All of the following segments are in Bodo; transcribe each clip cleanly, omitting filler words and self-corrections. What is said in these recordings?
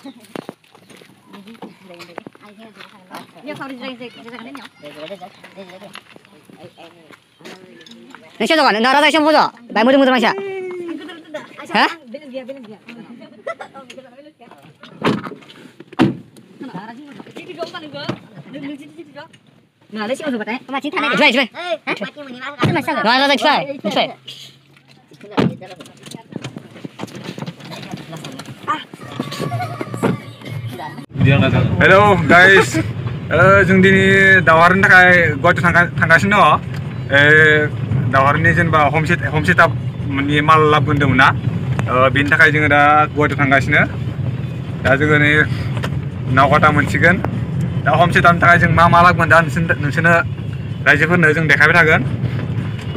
Nang siya kan, nang rasa siya mo to. Bay mo man siya. Ha? Nah, let's go batay. Macin tanah. Coba. Nah, let's try. Hello guys, जों दिनै दावहारनि थाखाय गुवाहाटियाव थांगासिनो दङ। दावहारनि जेनेबा हम सेटआपनि माल लाबोदोंमोन ना, बेनि थाखाय जोङो दा गुवाहाटियाव थांगासिनो। दा जोङो नै नावकाटा मोनसिगोन। दा हम सेटआपनि थाखाय जों मा लाबोगोन दा नोंसोरनो रायजोफोरनो जों देखायबाय थागोन।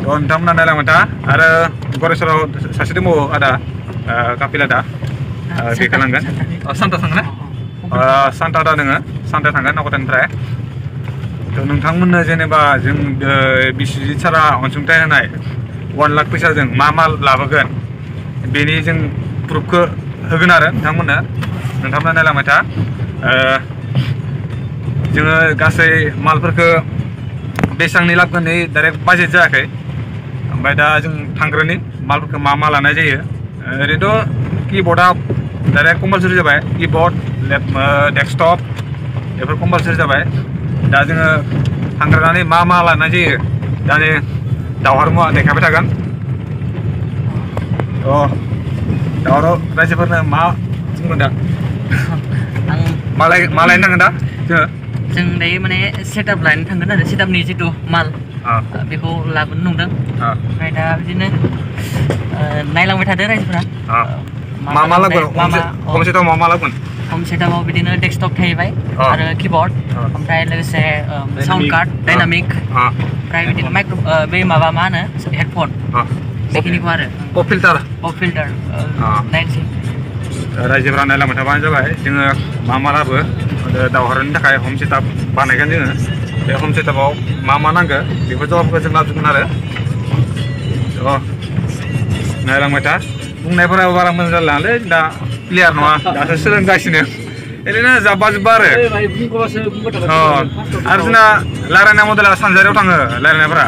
नोंथांमोना नायलांबाय था। आरो गरेस्वराव सासे दंबावो आदा, कापिल आदा, बेखौ लांगोन। सान्ता थांगोन, सान्ता आदा दोङो, सान्ता थांगोन नावकाटानिफ्राय। थ' नोंथांमोननो जेनेबा जों बिस्वजित सारा अनसुंथाइ होनाय 1 लाख फैसाजों मा लाबोगोन बेनि जों प्रुफखौ होगोन आरो नोंथांमोना नायलांबाय था। जोङो गासै मालफोरखौ बेसेबांनि लाबोगोन डाइरेक्ट बाजेट जायाखै। ओमफ्राय दा जों थांग्रोनि मालफोरखौ मा लानाय जायो। ओरैनोथ' किबर्डआ डाइरेक्ट कम्पालसरि जाबाय, किबर्ड, डेस्कटप बेफोर कम्पालसरि जाबाय। दा जोङो थांग्रोनानै मा लानाय जायो दा नै दावहारुआ देखायबाय थागोन। दावहारु रायजोफोरनो मा बुंगोन दा? मा लायनो थांगोन दा जोङो? जों दायो माने सेटआप लायनो थांगोन आरो सेटआपनि जिथु माल बेखौ लाबोनो नंदों। ओमफ्राय दा बिदिनो नायलांबाय थादो रायजोफोरा। मा लाबोगोन? हम सेटआव मा लाबोगोन? हम सेटआपआव बिदिनो डेस्कटप थाहैबाय आरो किबर्ड, ओमफ्राय लोगोसे साउन्ड कार्ड, डायनामिक, ओमफ्राय बिदिनो बै माबा मा होनो हेडफन, बेखिनिखौ आरो पप फिल्टार नायनोसै। रायजोफोरा नायलांबाय थाबानो जाबाय। जोङो मा लाबो दावहारुनि थाखाय हम सेटआप बानायगोन जोङो। बे हम सेटआपआव मा नांगौ बेफोर जवाबखौ जों लाबोजोबगोन आरो। नायलांबाय था। बुंनायफोराबो बारा मोजां जालाङालै, दा क्लियार नङा, दासो सोलोंगासिनो। ओरैनो जाब्बा जुब्बा आरो जोंना रायलायनाय मडेला सानजारियाव थाङो। रायलायनायफोरा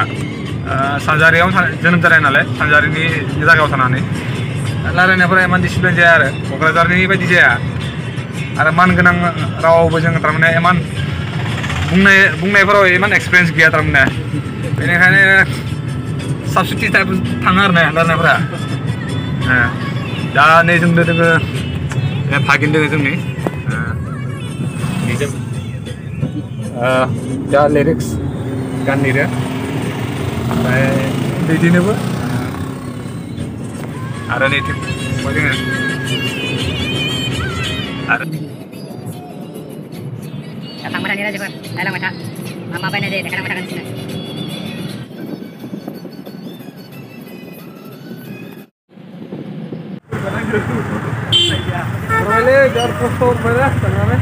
सानजारियाव जोनोम जानाय नालाय, सानजारिनि जायगायाव थानानै रायलायनायफोरा इमान डिसिप्लिन जाया आरो क'क्राझारनि बायदि जाया। आरो मानगोनां रावावबो जों थारमाने इमान बुंनायफोराव इमान एक्सपिरियेन्स गैया थारमाने। बेनिखायनो साबसिडि टाइप थाङो आरो ना रायलायनायफोरा। दा नै जोंनो दोङो भागिन दोङो जोंनि दा लिरिक्स गान लिरो, ओमफ्राय बिदिनोबो आरो नैथिं दोङो आरो थांबाय थानि रायजोफोर नायलांबाय था। मा बायनाय जायो देखायलांबाय थागोन बिसोरनो। biar foto merah tangannya.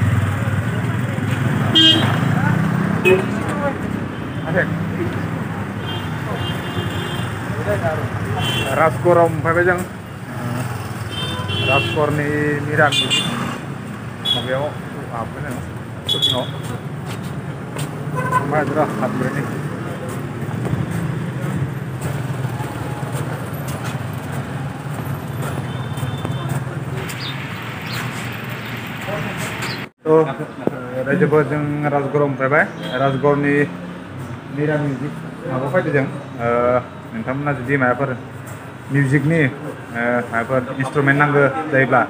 Raskor ompay jang raskor ni mirak mabiao apa nih sukno madra habre ni तो रायजोफोर जों राजगड़ मोनफैबाय राजगड़नि मिरा मिउजिक माबा फैदों जों नोंथांमोना जुदि माबाफोर मिउजिकनि माबाफोर इन्सट्रुमेन्ट नांगौ जायोब्ला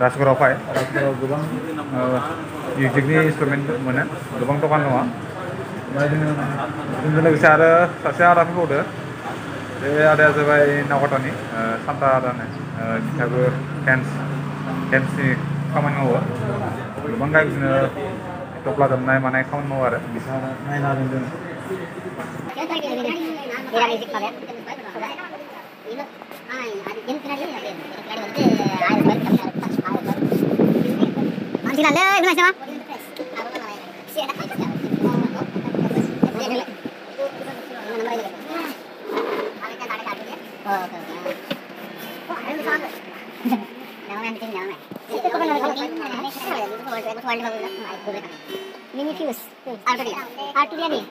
राजगड़आव फै राजगड़आव गोबां मिउजिकनि इन्सट्रुमेन्ट मोनो गोबां दखान दङ ओमफ्राय जोंजों लोगोसे आरो सासे आदा फैबावदो बे आदाया जाबाय नावकाटानि सान्ता आदानो बिथाङाबो डेन्सनि खामानि मावो गोबां गामिनो टप्ला दामनाय मानाय खामानि मावो आरो बिथाङा नायनो हागोन जों Mini Fuse. Arturia nih.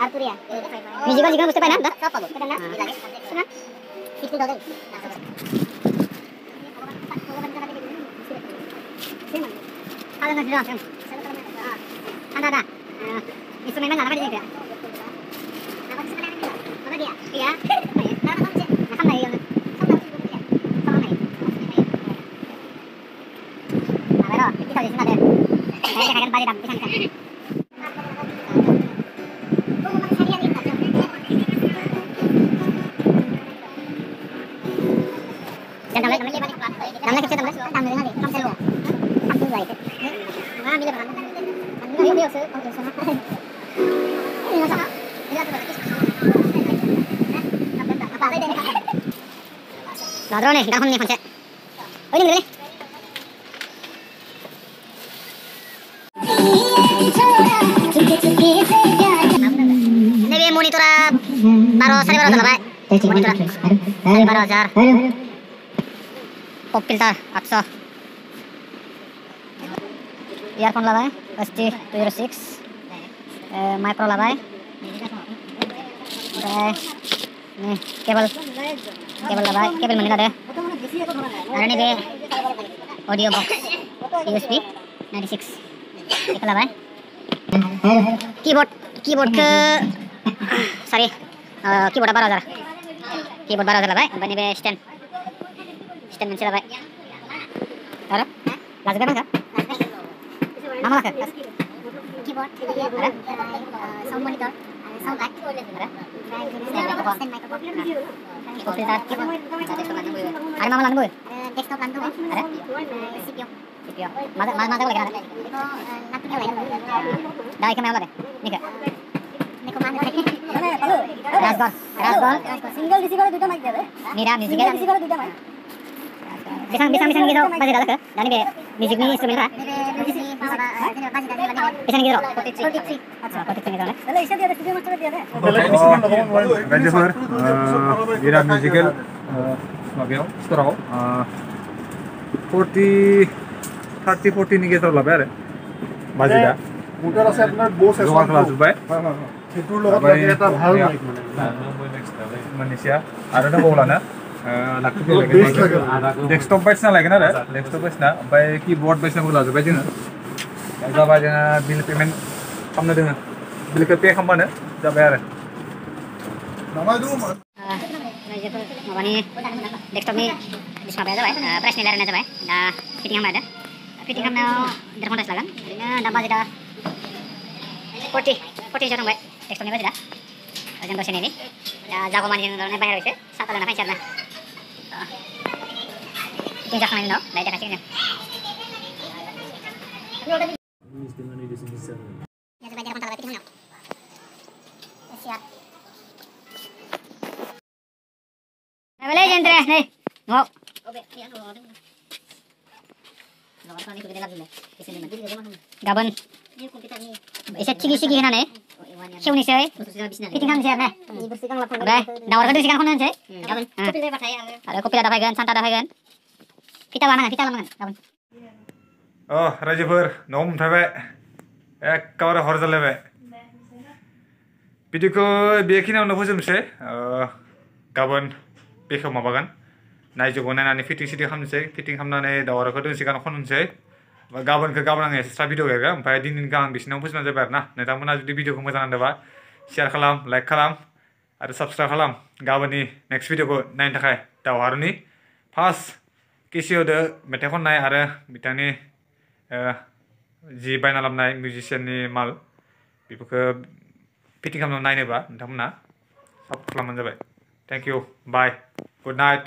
Arturia. Musical buste paই না? সব পাবো। এটা না? শোনা? একটু দাও দাও। Ada nggak jelas kan? Ada. Instrumen nggak ada juga. Apa instrumen? Apa dia? Iya. Nah, kan dari yang kita di sini ada. Saya akan balik dalam pisan kan. Namanya kecil namanya lagi. Kamu selalu. Aku lagi. Nah, bila mana? Ini dia sih, kalau sana. Ini sana. Dia tuh lagi. Apa ada ini? Ladro nih, dah nih konse. Oh, ini nih. Ini dia monitor baru 1200 lah, Pak. Monitor 1200. Pop filter 800. Earphone lah, Pak. ST206. Micro lah, Pak. Nih, kabel lah, Pak. Kabel mana ada? Ada nih, Pak. Audio box USB 96. Ikaw lah, Pak. Keyboard ke sorry. Keyboard 12,000. Keyboard 12,000 lah, Pak. Bani be stand mencela, Pak. Ada? Lagu apa enggak? Nama lah, keyboard, ada? Sound monitor, sound back, ada? Stand microphone. Keyboard filter, ada mama landu, desktop landu, ada? CPU. Mana lagi ada? Dah ikan mana deh? Nih ke? Rasgol. Single di sini kalau dua mic ada. Mira music ada. Di sini kalau dua mic. Bisa gitu pasti ada ke? Dan ini music ni instrumen lah. Bisa gitu. 43. अच्छा gitu lah. Lalu isya dia ada studio master dia ada. Rajevar, Mira musical sebagai sekarang 30-40 নি গেছৰ লবে আৰে বাজিদা মোটাৰ আছে আপোনাৰ বস আছে জমা ক্লাছ বাই সেটোৰ লগত লাগি এটা ভাল মাইক মানিছিয়া আৰু এটা বলানা লাকটো লাগে ডেস্কটপ বাইছ না লাগে না ডেস্কটপ বাইছ না বাই কিবোর্ড বাইছ না বলা জবাই দিন जाबा जोङो बिल पेमेन्ट खालामनो दोङो बिलखौ पे खालामबानो जाबाय आरो माबानि डेस्कटपनि माबाया जाबाय प्राइसनि रायलायनाया जाबाय दा फिटिं खालामना होदो फिटिं खालामनायाव 1.5 घन्टासो लागोन ओरैनो दा बाजेटआ 40 जौ थांबाय डेस्कटपनि बाजेटआ जों दसे नेनि दा जागौमानि जों बाहेरायाव एसे साहा लोंना फैनोसै आरोना फिटिं जाखांनायनि उनाव दायो देखायसिगोन Ya coba jarak kontak lagi mana? Siap. Boleh jentre nih. Mau. Gaban. Isa cigi-cigi na nih. Siu nih sih. Fitting kan siap nih. Udah, dawar kan disikan konon sih. Gaban. Ada kopi ada bagian, santai ada bagian. Kita mana? Gaban. रायजोफोर न'आव मोनफैबाय एखेबारे हर जालायबाय भिडिअखौ बेखिनियावनो फोजोबनोसै गाबोन बेखौ माबागोन नायजोबो नायनानै फिटिं खालामनोसै फिटिं खालामनानै दावरावखौ दोंसे गान खननोसै गाबोनखौ गाबोन आं एक्सट्रा भिडिअ गायगोन ओमफ्राय दिनैनिखौ आं बिसिनाव फोजोबनाय जाबाय आरोना नोंथांमोना जुदि भिडिअखौ मोजां नांदोंबा शेयार खालाम लाइक खालाम आरो साबस्क्राइब खालाम गाबोननि नेक्स्ट भिडिअखौ नायनो थाखाय दावहारुनि फार्स्ट केसिअदो मेथाइ खननाय आरो बिथांनि जि बायना लाबोनाय मिउजिशियाननि माल बेफोरखौ फिटिं खालामनानै नायनोबा नोंथांमोना सापर्ट खालामबानो जाबाय thank you bye good night